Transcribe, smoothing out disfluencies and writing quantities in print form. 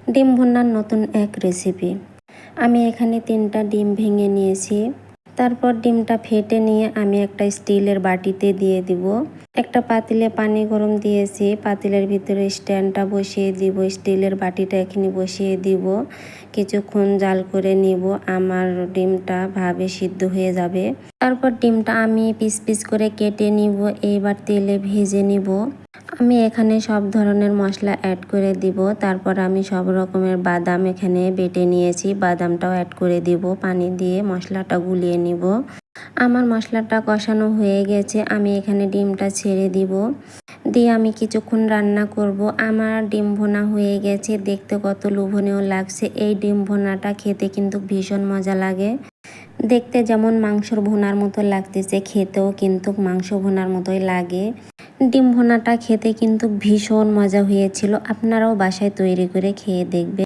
ডিম ভুনার নতুন এক রেসিপি। আমি এখানে 3টা ডিম ভেঙে নিয়েছি। তারপর ডিমটা ফেটে নিয়ে আমি একটা স্টিলের বাটিতে দিয়ে দিব। একটা পাতিলে পানি গরম দিয়েছি, পাতিলের ভিতরে স্ট্যান্ডটা বসিয়ে দিব, স্টিলের বাটিটা এখানে বসিয়ে দিব। কিছুক্ষণ জাল করে নিব, আমার ডিমটা ভাবে সিদ্ধ হয়ে যাবে। তারপর ডিমটা আমি পিস পিস করে কেটে নিব, এইবার তেলে ভেজে নিব। আমি এখানে সব ধরনের মশলা অ্যাড করে দিব। তারপর আমি সব রকমের বাদাম এখানে বেটে নিয়েছি, বাদামটাও অ্যাড করে দিব। পানি দিয়ে মশলাটা গুলিয়ে নিব। আমার মশলাটা কষানো হয়ে গেছে, আমি এখানে ডিমটা ছেড়ে দিব। দিয়ে আমি কিছুক্ষণ রান্না করব। আমার ডিম ভুনা হয়ে গেছে, দেখতে কত লোভনীয় লাগছে। এই ডিম ভুনাটা খেতে কিন্তু ভীষণ মজা লাগে। দেখতে যেমন মাংসর ভুনার মতো লাগতেছে, খেতেও কিন্তু মাংস ভুনার মতোই লাগে। ডিম ভুনাটা খেতে কিন্তু ভীষণ মজা হয়েছিল। আপনারাও বাসায় তৈরি করে খেয়ে দেখবেন।